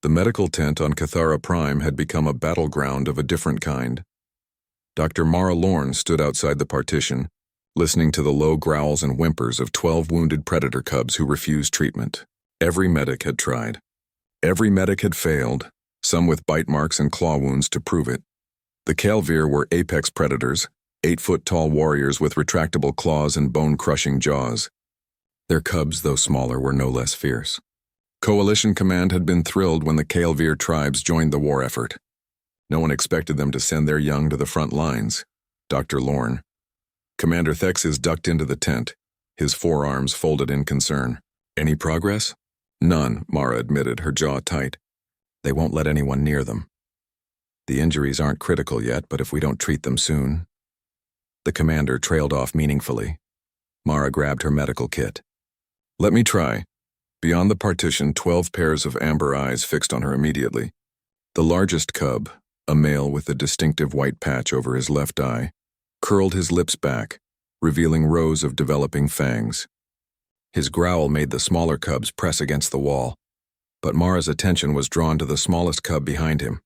The medical tent on Cathara Prime had become a battleground of a different kind. Dr. Mara Lorne stood outside the partition, listening to the low growls and whimpers of 12 wounded predator cubs who refused treatment. Every medic had tried. Every medic had failed, some with bite marks and claw wounds to prove it. The Calvir were apex predators, 8-foot-tall warriors with retractable claws and bone-crushing jaws. Their cubs, though smaller, were no less fierce. Coalition Command had been thrilled when the Calvir tribes joined the war effort. No one expected them to send their young to the front lines. Dr. Lorne. Commander Thexis ducked into the tent, his forearms folded in concern. Any progress? None, Mara admitted, her jaw tight. They won't let anyone near them. The injuries aren't critical yet, but if we don't treat them soon... The commander trailed off meaningfully. Mara grabbed her medical kit. Let me try. Beyond the partition, 12 pairs of amber eyes fixed on her immediately. The largest cub, a male with a distinctive white patch over his left eye, curled his lips back, revealing rows of developing fangs. His growl made the smaller cubs press against the wall, but Mara's attention was drawn to the smallest cub behind him.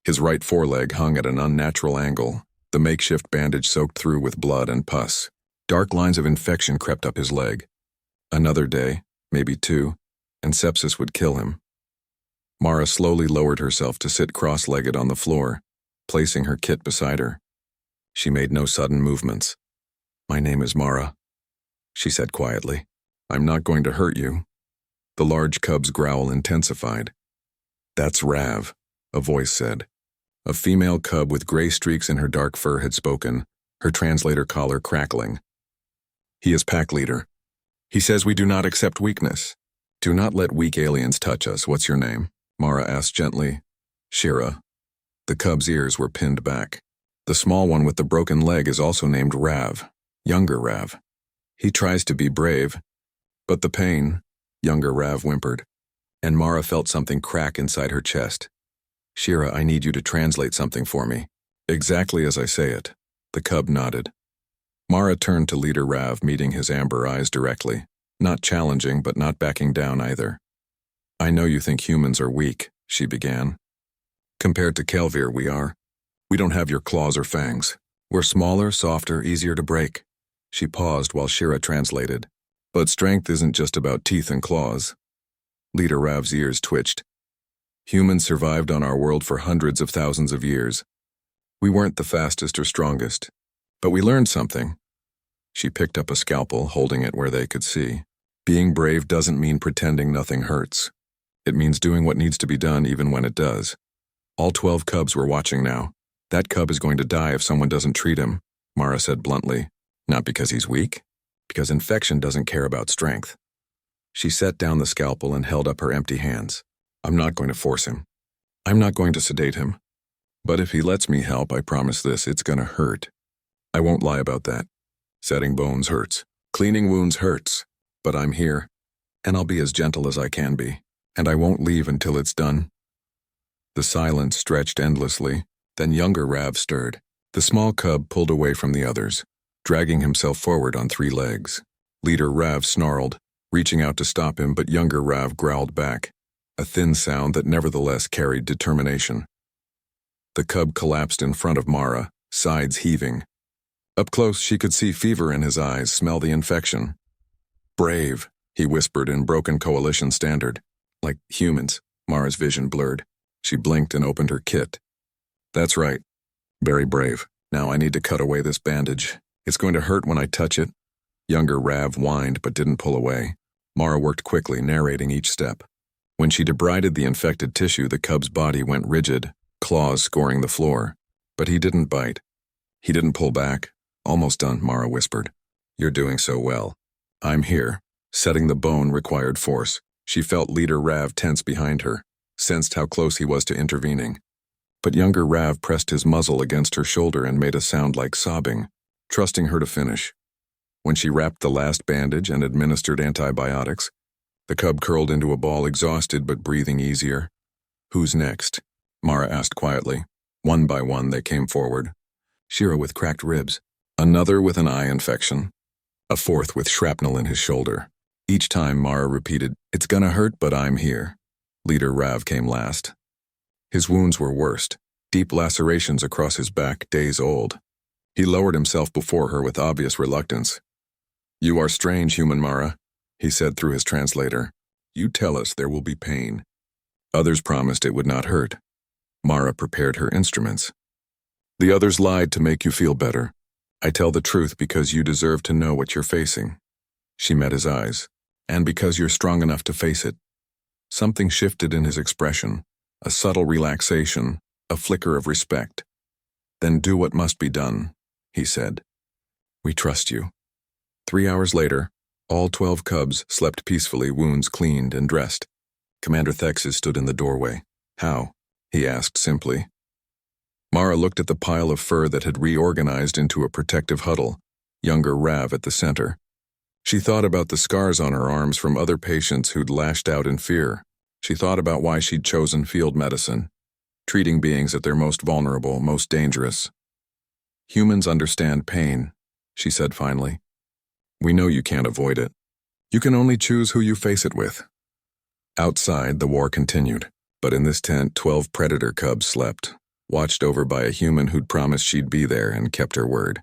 His right foreleg hung at an unnatural angle, the makeshift bandage soaked through with blood and pus. Dark lines of infection crept up his leg. Another day, maybe 2, and sepsis would kill him. Mara slowly lowered herself to sit cross-legged on the floor, placing her kit beside her. She made no sudden movements. My name is Mara, she said quietly. I'm not going to hurt you. The large cub's growl intensified. That's Rav, a voice said. A female cub with gray streaks in her dark fur had spoken, her translator collar crackling. He is pack leader. He says we do not accept weakness. Do not let weak aliens touch us. What's your name? Mara asked gently. Shira. The cub's ears were pinned back. The small one with the broken leg is also named Rav, younger Rav. He tries to be brave, but the pain, younger Rav whimpered, and Mara felt something crack inside her chest. Shira, I need you to translate something for me. Exactly as I say it. The cub nodded. Mara turned to Leader Rav, meeting his amber eyes directly, not challenging but not backing down either. I know you think humans are weak, she began. Compared to Calvir, we are. We don't have your claws or fangs. We're smaller, softer, easier to break. She paused while Shira translated. But strength isn't just about teeth and claws. Leader Rav's ears twitched. Humans survived on our world for hundreds of thousands of years. We weren't the fastest or strongest, but we learned something. She picked up a scalpel, holding it where they could see. Being brave doesn't mean pretending nothing hurts. It means doing what needs to be done even when it does. All 12 cubs were watching now. That cub is going to die if someone doesn't treat him, Mara said bluntly. Not because he's weak, because infection doesn't care about strength. She set down the scalpel and held up her empty hands. I'm not going to force him. I'm not going to sedate him. But if he lets me help, I promise this, it's gonna hurt. I won't lie about that. Setting bones hurts. Cleaning wounds hurts. But I'm here, and I'll be as gentle as I can be, and I won't leave until it's done. The silence stretched endlessly, then younger Rav stirred. The small cub pulled away from the others, dragging himself forward on 3 legs. Leader Rav snarled, reaching out to stop him, but younger Rav growled back, a thin sound that nevertheless carried determination. The cub collapsed in front of Mara, sides heaving. Up close, she could see fever in his eyes, smell the infection. Brave, he whispered in broken coalition standard. Like humans, Mara's vision blurred. She blinked and opened her kit. That's right. Very brave. Now I need to cut away this bandage. It's going to hurt when I touch it. Younger Rav whined but didn't pull away. Mara worked quickly, narrating each step. When she debrided the infected tissue, the cub's body went rigid, claws scoring the floor. But he didn't bite. He didn't pull back. Almost done, Mara whispered. You're doing so well. I'm here. Setting the bone required force. She felt Leader Rav tense behind her, sensed how close he was to intervening. But younger Rav pressed his muzzle against her shoulder and made a sound like sobbing, trusting her to finish. When she wrapped the last bandage and administered antibiotics, the cub curled into a ball, exhausted but breathing easier. Who's next? Mara asked quietly. One by one, they came forward. Shira with cracked ribs, another with an eye infection, a fourth with shrapnel in his shoulder. Each time, Mara repeated, "It's gonna hurt, but I'm here." Leader Rav came last. His wounds were worst, deep lacerations across his back, days old. He lowered himself before her with obvious reluctance. "You are strange, human Mara," he said through his translator. "You tell us there will be pain. Others promised it would not hurt." Mara prepared her instruments. "The others lied to make you feel better. I tell the truth because you deserve to know what you're facing." She met his eyes. "And because you're strong enough to face it." Something shifted in his expression, a subtle relaxation, a flicker of respect. "Then do what must be done," he said. "We trust you." 3 hours later, all 12 cubs slept peacefully, wounds cleaned and dressed. Commander Thexis stood in the doorway. "How?" he asked simply. Mara looked at the pile of fur that had reorganized into a protective huddle, younger Rav at the center. She thought about the scars on her arms from other patients who'd lashed out in fear. She thought about why she'd chosen field medicine, treating beings at their most vulnerable, most dangerous. "Humans understand pain," she said finally. "We know you can't avoid it. You can only choose who you face it with." Outside, the war continued, but in this tent, 12 predator cubs slept, watched over by a human who'd promised she'd be there and kept her word.